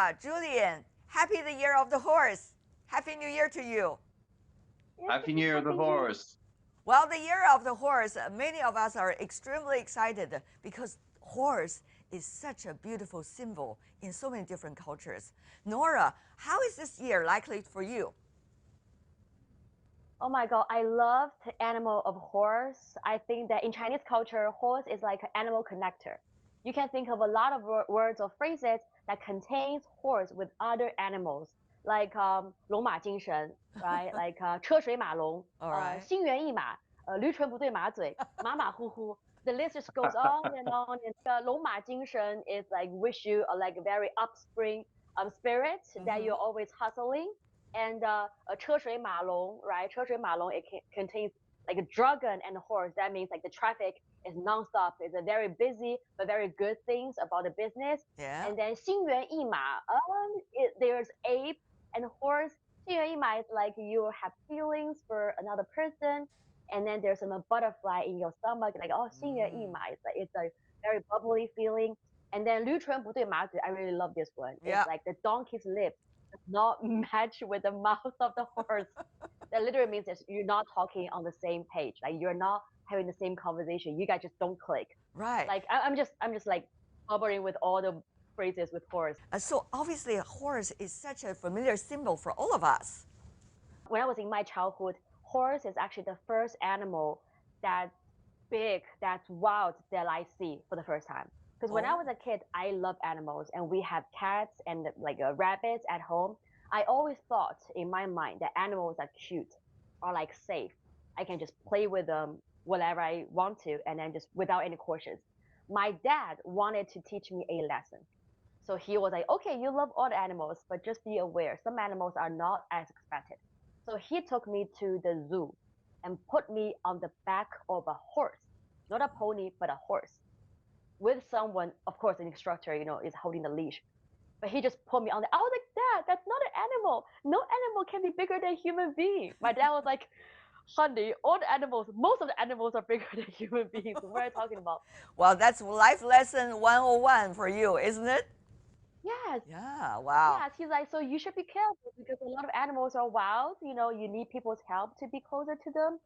Norah, Julien, happy the year of the horse. Happy New Year to you. Happy New Year of the horse. Well, the year of the horse, many of us are extremely excited because horse is such a beautiful symbol in so many different cultures. Norah, how is this year likely for you? Oh my God, I love the animal of horse. I think that in Chinese culture, horse is like an animal connector. You can think of a lot of words or phrases that contains horse with other animals, like 龙马精神, right? Like 车水马龙, All right. 心猿意马, 驴唇不对马嘴, 马马虎虎. The list just goes on and on. And 龙马精神 is like wish you a like very upspring spirit that you're always hustling. And a 车水马龙, right? 车水马龙, it contains like a dragon and a horse. That means like the traffic is nonstop. It's a very busy but very good things about the business. Yeah. And then 心猿意马, there's ape and horse. 心猿意马 is like you have feelings for another person. And then there's a butterfly in your stomach, like, oh, 心猿意马. It's a very bubbly feeling. And then 驴唇不对马嘴, I really love this one. Yeah. It's like the donkey's lips does not match with the mouth of the horse. That literally means that you're not talking on the same page. Like you're not having the same conversation. You guys just don't click. Right. Like I'm just like bubbling with all the phrases with horse. So obviously a horse is such a familiar symbol for all of us. When I was in my childhood, horse is actually the first animal that's big, that's wild that I see for the first time. Because when I was a kid, I love animals, and we have cats and like rabbits at home. I always thought in my mind that animals are cute, or like safe. I can just play with them whatever I want to, and then just without any questions. My dad wanted to teach me a lesson. So he was like, okay, you love all the animals, but just be aware, some animals are not as expected. So he took me to the zoo and put me on the back of a horse, not a pony, but a horse. With someone, of course, an instructor, is holding the leash. But he just put me on I was like, Dad, that's not an animal. No animal can be bigger than a human being. My dad was like, honey, all the animals, most of the animals are bigger than human beings. What are you talking about? Well, that's life lesson 101 for you, isn't it? Yes. Yeah, wow. Yes, he's like, so you should be careful because a lot of animals are wild. You need people's help to be closer to them.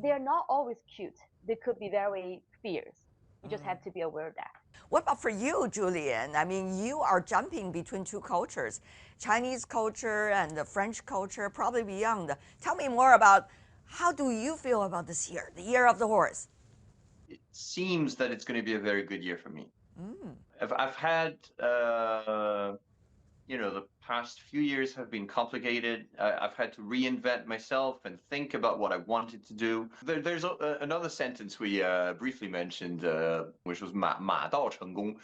They're not always cute. They could be very fierce. You just have to be aware of that. What about for you, Julien? I mean, you are jumping between two cultures, Chinese culture and the French culture, probably beyond. Tell me more about how do you feel about this year, the year of the horse? It seems that it's going to be a very good year for me. I've had, the past few years have been complicated. I've had to reinvent myself and think about what I wanted to do. There's another sentence we briefly mentioned, which was 马到成功,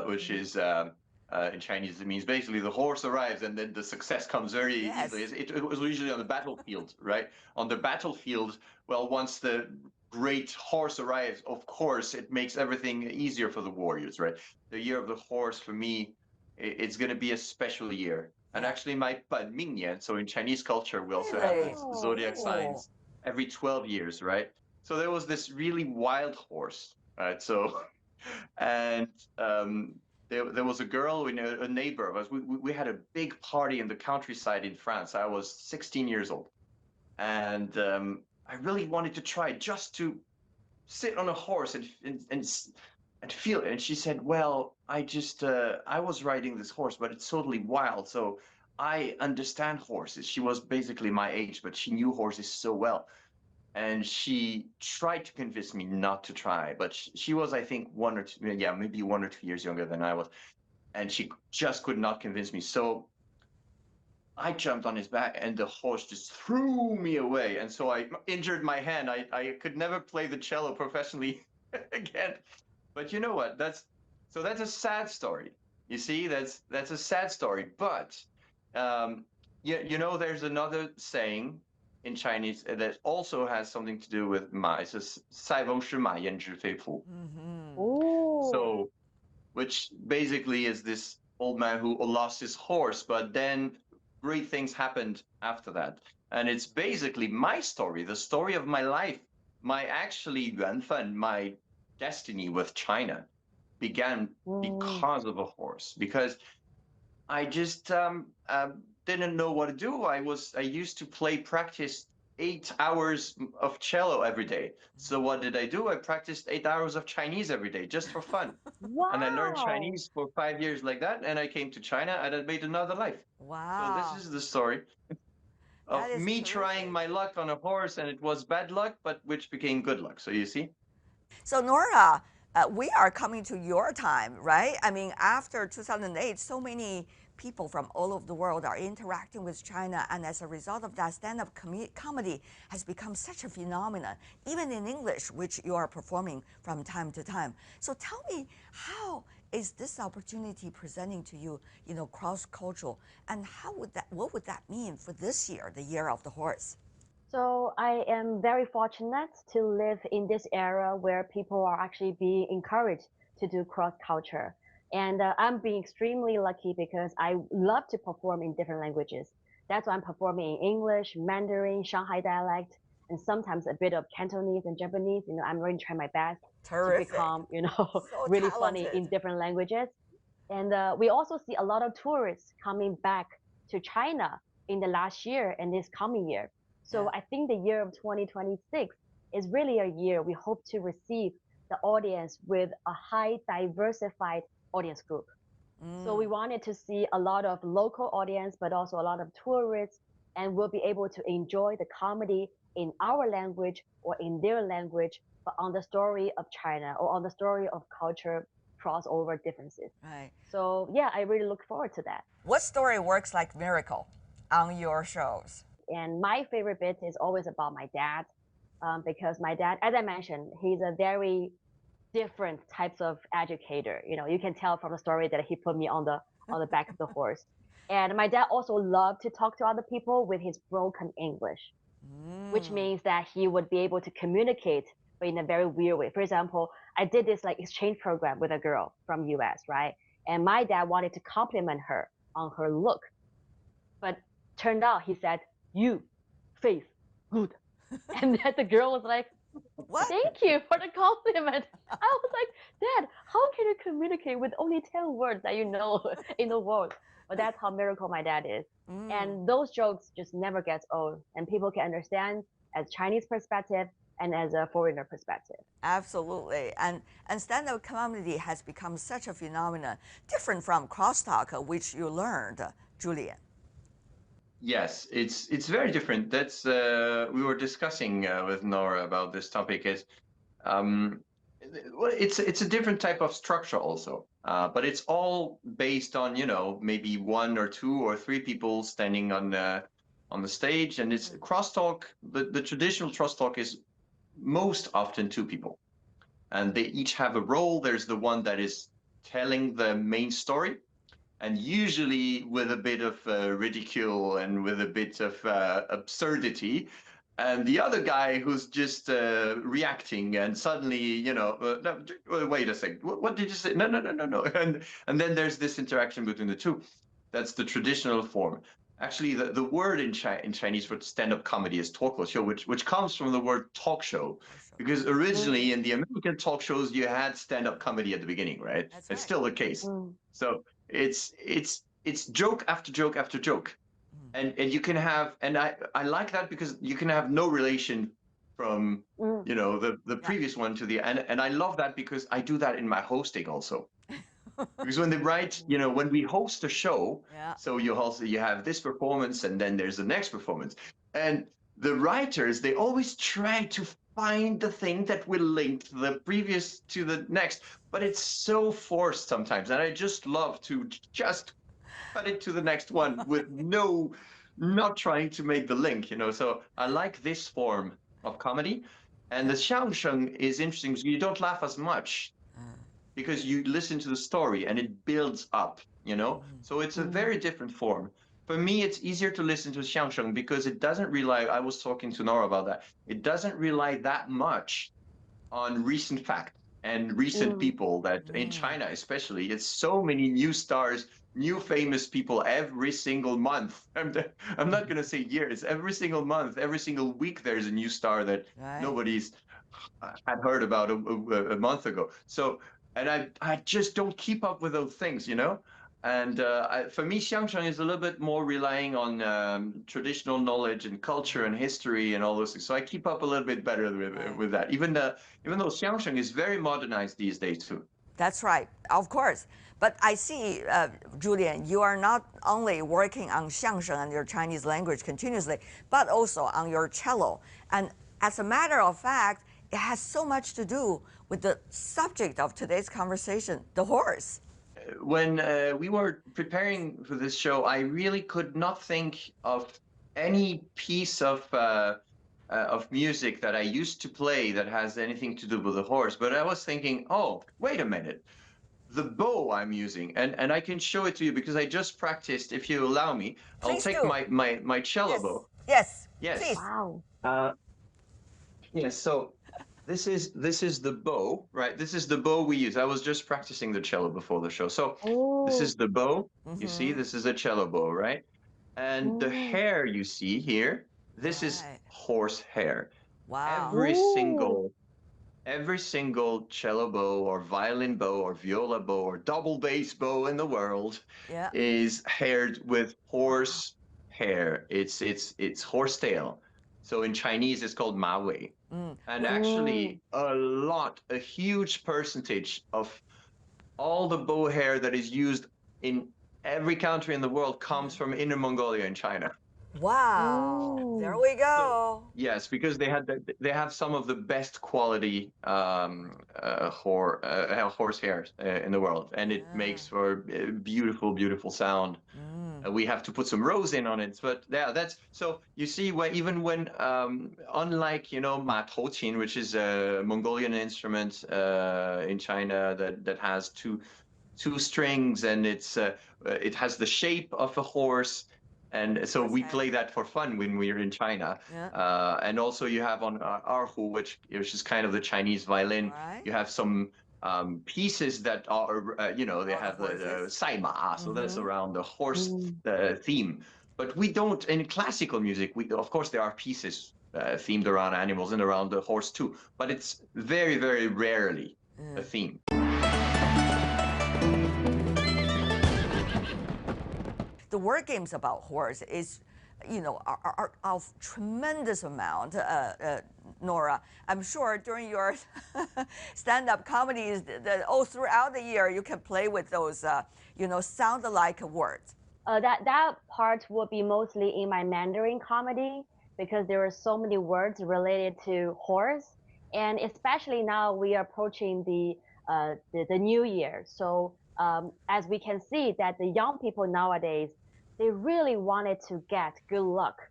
which is in Chinese, it means basically the horse arrives and then the success comes very easily. It was usually on the battlefield, right? On the battlefield, well, once the great horse arrives, of course, it makes everything easier for the warriors, right? The year of the horse, for me, it's going to be a special year. And actually, my 本命年, so in Chinese culture, we also have these zodiac signs every 12 years, right? So there was this really wild horse, right? So, and there was a girl, a neighbor of us. We had a big party in the countryside in France. I was 16 years old. And I really wanted to try just to sit on a horse and feel it. And she said, well, I was riding this horse, but it's totally wild. So I understand horses. She was basically my age, but she knew horses so well. And she tried to convince me not to try, but she was, I think, maybe 1 or 2 years younger than I was. And she just could not convince me. So I jumped on his back and the horse just threw me away. And so I injured my hand. I could never play the cello professionally again. But you know what? That's a sad story. You see, that's a sad story. But there's another saying in Chinese that also has something to do with ma. It says 塞翁失马焉知非福. So, which basically is this old man who lost his horse, but then great things happened after that. And it's basically my story, the story of my life. My destiny with China began because of a horse. Because I just didn't know what to do. I used to practice 8 hours of cello every day. So what did I do? I practiced 8 hours of Chinese every day just for fun. And I learned Wow. Chinese for 5 years like that. And I came to China and I made another life. So this Wow, is the story that of is me trying terrific. my luck on a horse, and it was bad luck, but which became good luck. So you see? So Nora, we are coming to your time, right? I mean, after 2008, so many people from all over the world are interacting with China, and as a result of that, stand-up comedy has become such a phenomenon, even in English, which you are performing from time to time. So tell me, how is this opportunity presenting to you, cross-cultural, and what would that mean for this year, the year of the horse? So I am very fortunate to live in this era where people are actually being encouraged to do cross culture. And I'm being extremely lucky because I love to perform in different languages. That's why I'm performing in English, Mandarin, Shanghai dialect, and sometimes a bit of Cantonese and Japanese. I'm really trying my best to Terrific. become, So really funny talented. in different languages. And we also see a lot of tourists coming back to China in the last year and this coming year. So Yeah. I think the year of 2026 is really a year we hope to receive the audience with a high diversified audience group. So we wanted to see a lot of local audience, but also a lot of tourists, and we'll be able to enjoy the comedy in our language or in their language, but on the story of China or on the story of culture crossover differences. Right. So yeah, I really look forward to that. What story works like miracle on your shows? And my favorite bit is always about my dad, because my dad, as I mentioned, he's a very different types of educator. You can tell from the story that he put me on the back of the horse. And my dad also loved to talk to other people with his broken English, which means that he would be able to communicate but in a very weird way. For example, I did this like exchange program with a girl from US, right? And my dad wanted to compliment her on her look, but turned out he said, "You face good." And then the girl was like, What? "Thank you for the compliment." I was like, "Dad, how can you communicate with only 10 words that you know in the world?" But that's how miracle my dad is. And those jokes just never gets old, and people can understand as Chinese perspective and as a foreigner perspective. Absolutely. And stand-up comedy has become such a phenomenon, different from crosstalk, which you learned, Julian. Yes, it's very different. That's we were discussing with Nora about this topic. Is um, well, it's a different type of structure also, but it's all based on maybe one or two or three people standing on the stage, and it's crosstalk. The traditional crosstalk is most often two people, and they each have a role. There's the one that is telling the main story, and usually with a bit of ridicule and with a bit of absurdity. And the other guy who's just reacting, and suddenly, no, wait a second, what did you say? No, no, no, no, no. And then there's this interaction between the two. That's the traditional form. Actually, the word in Chinese for stand-up comedy is 脱口秀, which comes from the word talk show, because originally in the American talk shows you had stand-up comedy at the beginning, right? That's It's right. still the case. So it's joke after joke after joke, and you can have, and I like that because you can have no relation from the previous one to the, and I love that because I do that in my hosting also. Because when they write, when we host a show, Yeah. so you have this performance and then there's the next performance, and the writers, they always try to find the thing that will link the previous to the next, but it's so forced sometimes, and I just love to just cut it to the next one with not trying to make the link. So I like this form of comedy, and the xiangsheng is interesting because you don't laugh as much because you listen to the story and it builds up. So it's a very different form. For me, it's easier to listen to xiangsheng because it doesn't rely, I was talking to Nora about that, it doesn't rely that much on recent facts and recent people, that in China especially, it's so many new stars, new famous people every single month. I'm not going to say years, every single month, every single week, there's a new star that nobody's had heard about a month ago. So, and I just don't keep up with those things. And for me, xiangsheng is a little bit more relying on traditional knowledge and culture and history and all those things. So I keep up a little bit better with that. Even though xiangsheng is very modernized these days too. That's right, of course. But I see, Julien, you are not only working on xiangsheng and your Chinese language continuously, but also on your cello. And as a matter of fact, it has so much to do with the subject of today's conversation, the horse. When we were preparing for this show, I really could not think of any piece of music that I used to play that has anything to do with the horse. But I was thinking, oh, wait a minute. The bow I'm using, and I can show it to you because I just practiced. If you allow me, I'll Please take do. my cello Yes. bow. Yes. Yes. Please. Wow. Yes. So this is the bow, right? This is the bow we use. I was just practicing the cello before the show. So this is the bow. You see, this is a cello bow, right? And the hair you see here, this is horse hair. Wow. Every single cello bow or violin bow or viola bow or double bass bow in the world is haired with horse hair. It's horse tail. So in Chinese, it's called ma wei. And actually, a huge percentage of all the bow hair that is used in every country in the world comes from Inner Mongolia and China. Wow. There we go. So, yes, because they have some of the best quality horse hairs in the world, and it makes for a beautiful, beautiful sound. We have to put some rose in on it, but yeah, that's so. You see, even when unlike ma tou qin, which is a Mongolian instrument in China that has two strings, and it has the shape of a horse. And so we play that for fun when we're in China. And also you have on erhu, which is kind of the Chinese violin, you have some pieces that are, they have the saima, so that's around the horse theme. But we don't, in classical music, of course there are pieces themed around animals and around the horse too, but it's very, very rarely a theme. The word games about horse is, are of tremendous amount. Norah, I'm sure during your stand-up comedies, all throughout the year, you can play with those, sound-alike words. That part will be mostly in my Mandarin comedy because there are so many words related to horse, and especially now we are approaching the new year. So as we can see that the young people nowadays, they really wanted to get good luck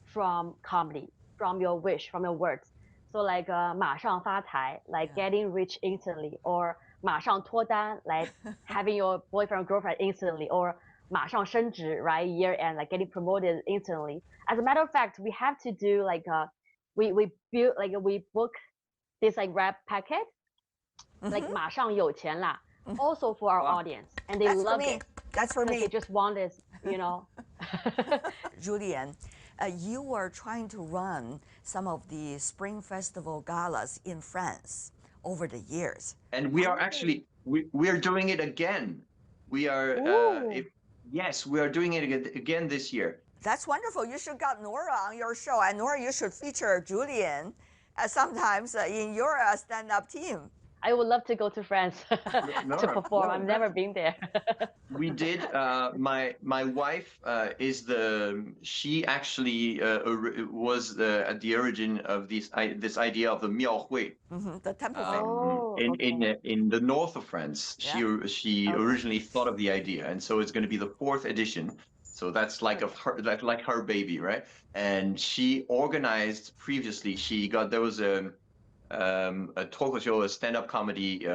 from comedy, from your wish, from your words. So like 马上发财, like getting rich instantly, or 马上脱单, like having your boyfriend or girlfriend instantly, or 马上升职, right, year end, like getting promoted instantly. As a matter of fact, we have to do like we book this like rap packet, like 马上有钱啦, also for our audience, and they love it. That's for me. They just want this, Julien, you were trying to run some of the Spring Festival galas in France over the years. And we are actually, we are doing it again. We are, yes, we are doing it again this year. That's wonderful. You should get Norah on your show. And Norah, you should feature Julien sometimes in your stand-up team. I would love to go to France to perform. I've never been there. We did. My wife she actually was at the origin of this idea of the miaohui. The temple in the north of France. She originally thought of the idea, and so it's going to be the 4th edition. So that's like her baby, right? And she organized previously. There was a talk show, a stand-up comedy,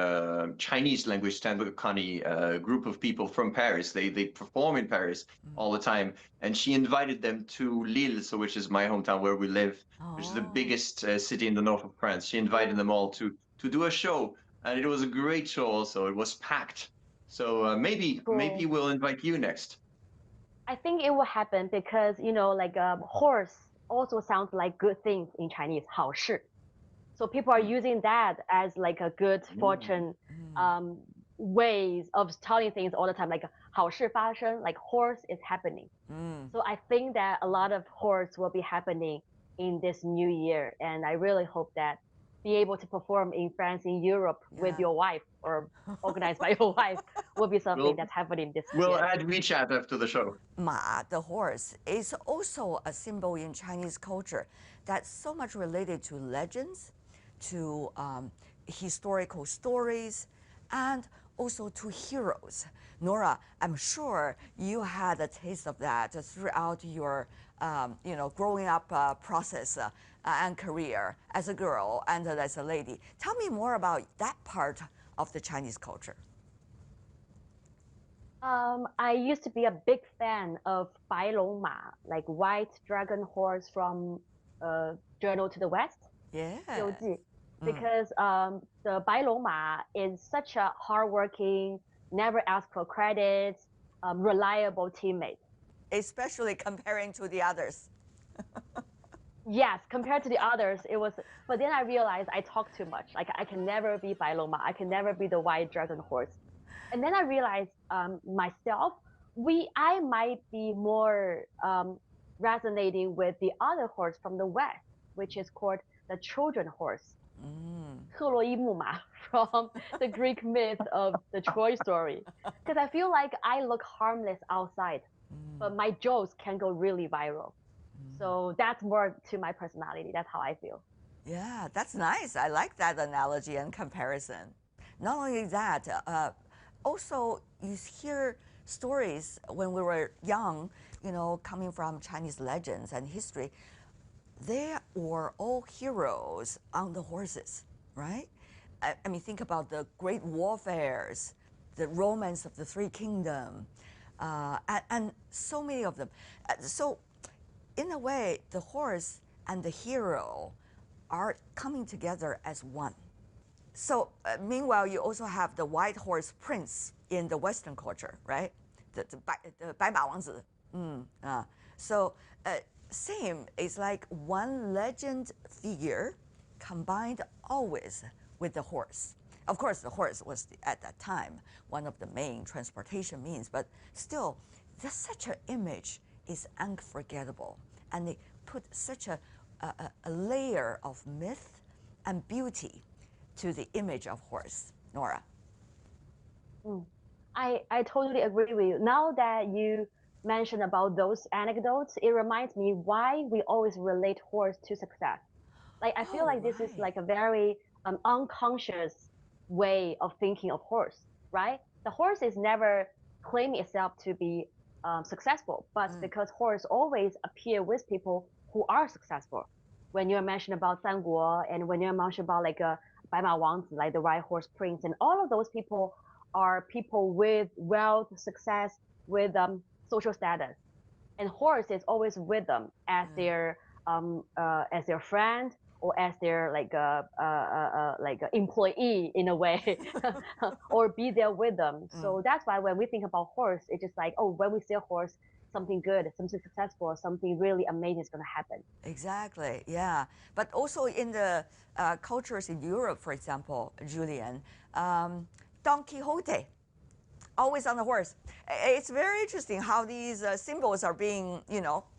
Chinese language stand-up comedy group of people from Paris. They perform in Paris all the time, and she invited them to Lille, which is my hometown where we live, which is the biggest city in the north of France. She invited them all to do a show, and it was a great show. Also, it was packed. So maybe we'll invite you next. I think it will happen because like horse also sounds like good things in Chinese, 好事. So people are using that as like a good fortune ways of telling things all the time, like 好事发生, like horse is happening. So I think that a lot of horse will be happening in this new year, and I really hope that be able to perform in France, in Europe with your wife or organized by your wife will be something that's happening this year. We'll add WeChat after the show. Ma, the horse, is also a symbol in Chinese culture that's so much related to legends, to historical stories, and also to heroes. Norah, I'm sure you had a taste of that throughout your, growing up process and career as a girl and as a lady. Tell me more about that part of the Chinese culture. I used to be a big fan of 白龙马, like White Dragon Horse from Journey to the West. Yeah. 游记, because the 白龙马 is such a hardworking, never ask for credit, reliable teammate. Especially comparing to the others. Yes, compared to the others, it was. But then I realized I talk too much. Like I can never be 白龙马. I can never be the White Dragon Horse. And then I realized myself, I might be more resonating with the other horse from the West, which is called the children horse. 克洛伊木马 from the Greek myth of the Troy story. Because I feel like I look harmless outside, but my jokes can go really viral. So that's more to my personality. That's how I feel. Yeah, that's nice. I like that analogy and comparison. Not only that, also you hear stories when we were young, coming from Chinese legends and history. They were all heroes on the horses, right? I mean, think about the great warfares, the romance of the Three Kingdoms, and so many of them. So in a way, the horse and the hero are coming together as one. So meanwhile, you also have the white horse prince in the Western culture, right? The 白马王子. So same, it's like one legend figure combined always with the horse. Of course, the horse was at that time one of the main transportation means, but still, such an image is unforgettable, and they put such a layer of myth and beauty to the image of horse. Norah. I totally agree with you. Now that you mentioned about those anecdotes, it reminds me why we always relate horse to success. Like I feel like this is like a very unconscious way of thinking of horse, right? The horse is never claiming itself to be successful, but because horse always appear with people who are successful. When you mentioned about 三国 and when you mentioned about like 白马王子, like the white horse prince, and all of those people are people with wealth, success, with social status, and horse is always with them as their friend or as their like a employee in a way, or be there with them. So that's why when we think about horse, it's just like, oh, when we see a horse, something good, something successful, something really amazing is going to happen. Exactly, yeah. But also in the cultures in Europe, for example, Julien, Don Quixote, always on the horse. It's very interesting how these symbols are being,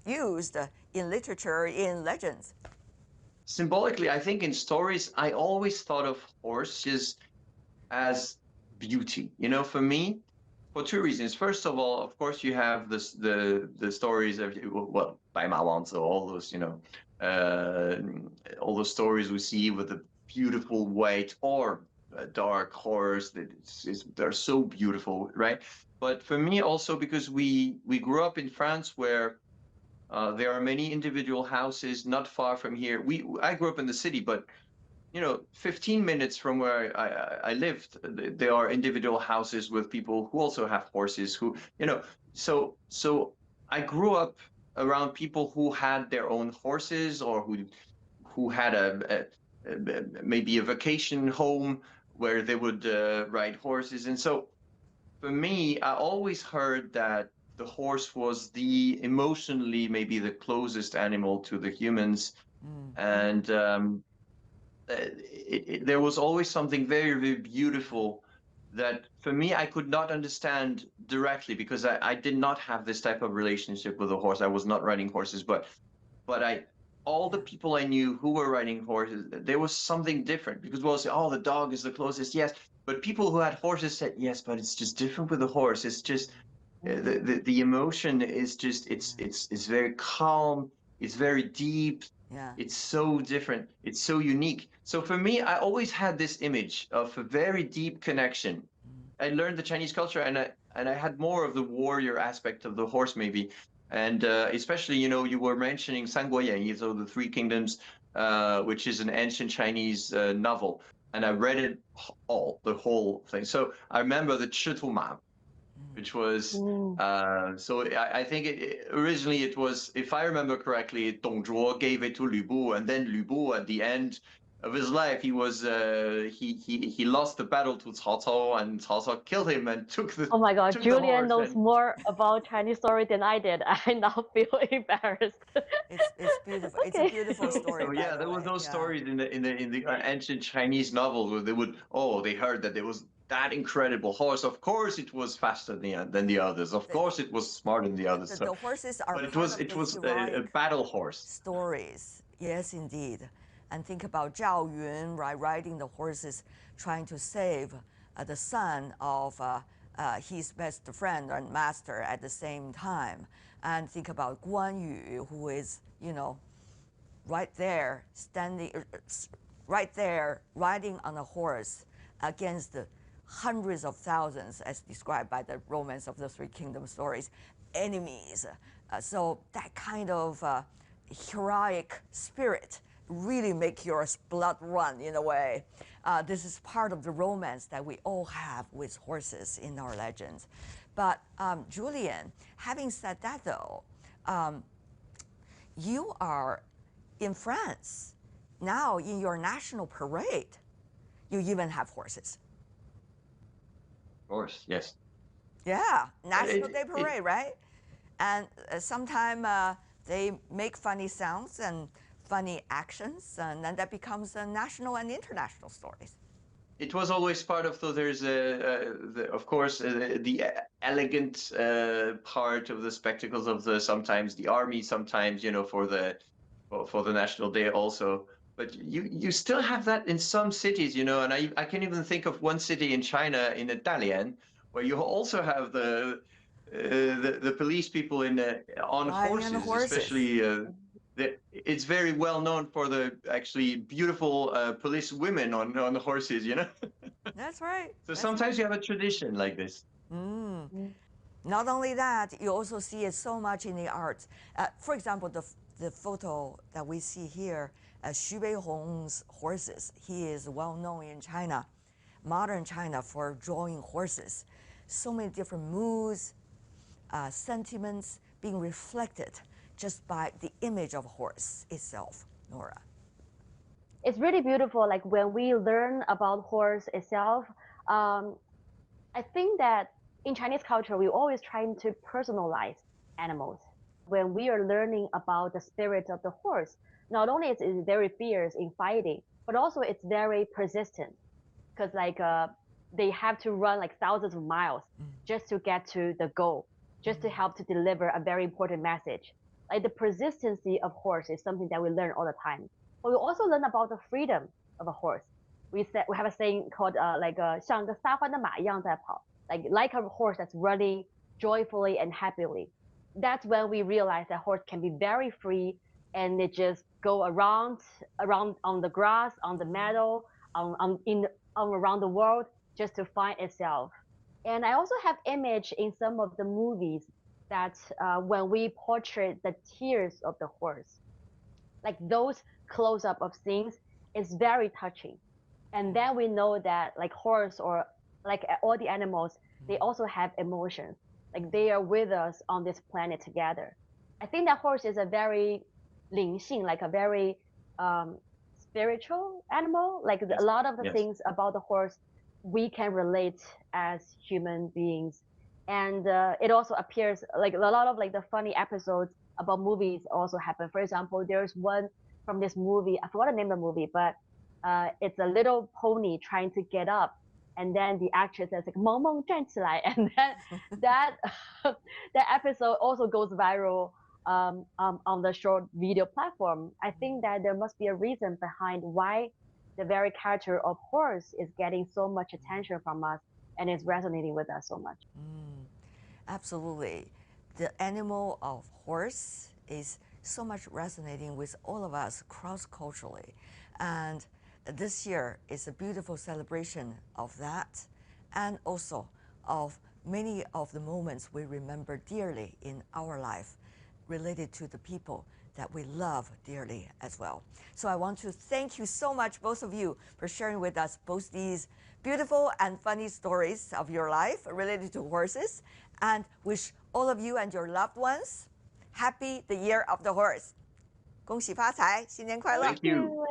used in literature, in legends. Symbolically, I think in stories, I always thought of horses as beauty. For me, for two reasons. First of all, of course, you have the stories of, well, 白马王子, all those, all those stories we see with the beautiful white or dark horse. They're so beautiful, right? But for me also, because we grew up in France where there are many individual houses not far from here. I grew up in the city, but 15 minutes from where I lived, there are individual houses with people who also have horses. So I grew up around people who had their own horses, or who had maybe a vacation home where they would ride horses. And so for me, I always heard that the horse was emotionally maybe the closest animal to the humans. And there was always something very, very beautiful that for me I could not understand directly because I did not have this type of relationship with a horse. I was not riding horses, but I all the people I knew who were riding horses, there was something different because we'll say, oh, the dog is the closest, yes. But people who had horses said, yes, but it's just different with the horse. It's just the emotion is just it's very calm, it's very deep, Yeah. it's so different, it's so unique. So for me, I always had this image of a very deep connection. I learned the Chinese culture, and I had more of the warrior aspect of the horse maybe, and especially, you know, you were mentioning Sanguoyan, so the Three Kingdoms, which is an ancient Chinese novel, and I read it all, the whole thing. So I remember the Chituma, which was so I think originally it was, if I remember correctly, Dong Zhuo gave it to Lü Bu, and then Lü Bu at the end of his life he was he lost the battle to Cao Cao, and Cao Cao killed him and took the Oh my God, took the Julian horse. knows And more about Chinese story than I did. I now feel embarrassed. It's beautiful. It's a Okay. beautiful story, so by yeah, the there was way. those Yeah. stories in the ancient Chinese novels where they would, oh, they heard that there was that incredible horse. Of course, it was faster than the others. Of The, course, it was smarter than the others. So, the horses are but part of it the was a heroic battle horse. stories. Yes, indeed. And think about Zhao Yun, right, riding the horses, trying to save the son of his best friend and master at the same time. And think about Guan Yu, who is, you know, right there, standing, right there, riding on a horse against the hundreds of thousands, as described by the Romance of the Three Kingdoms stories, enemies. So that kind of heroic spirit really make your blood run in a way. This is part of the romance that we all have with horses in our legends. But Julien, having said that though, you are in France. Now in your national parade, you even have horses. Of course, yes. Yeah, National It, Day it, Parade, right? And sometimes they make funny sounds and funny actions, and then that becomes national and international stories. it was always part of, so there's of course the elegant part of the spectacles of the, sometimes the army, sometimes, you know, for the National Day also. But you still have that in some cities, you know, and I can even think of one city in China, in Dalian, where you also have the police people in on Riding on the horses, horses. especially it's very well known for the actually beautiful police women on the horses, you know. That's right. So That's sometimes right. you have a tradition like this. Not only that, you also see it so much in the arts. For example, the photo that we see here, Xu Beihong's horses. He is well known in China, modern China, for drawing horses. So many different moods, sentiments being reflected just by the image of horse itself, Norah. It's really beautiful. Like when we learn about horse itself, um, I think that in Chinese culture, we always trying to personalize animals. When we are learning about the spirit of the horse, not only is it very fierce in fighting, but also it's very persistent because like they have to run like thousands of miles just to get to the goal, just to help to deliver a very important message. Like the persistency of horse is something that we learn all the time. But we also learn about the freedom of a horse. We have a saying called 像个撒欢的马一样在跑, like a horse that's running joyfully and happily. That's when we realize that horse can be very free and it just go around on the grass, on the meadow, around the world just to find itself. And I also have image in some of the movies that when we portray the tears of the horse, like those close up of scenes is very touching. And then we know that like horse or like all the animals, they also have emotions. Like they are with us on this planet together. I think that horse is a very 灵性, like a very spiritual animal. Like Yes. a lot of the Yes. things about the horse we can relate as human beings. And it also appears like a lot of like the funny episodes about movies also happen. For example, there's one from this movie, I forgot the name of the movie, but it's a little pony trying to get up and then the actress says like 萌萌站起来, and then that that episode also goes viral on the short video platform. I think that there must be a reason behind why the very character of horse is getting so much attention from us and is resonating with us so much. Absolutely. The animal of horse is so much resonating with all of us cross-culturally. And this year is a beautiful celebration of that, and also of many of the moments we remember dearly in our life related to the people that we love dearly as well. So I want to thank you so much, both of you, for sharing with us both these beautiful and funny stories of your life related to horses, and wish all of you and your loved ones happy the year of the horse. 恭喜发财，新年快乐！ Thank you.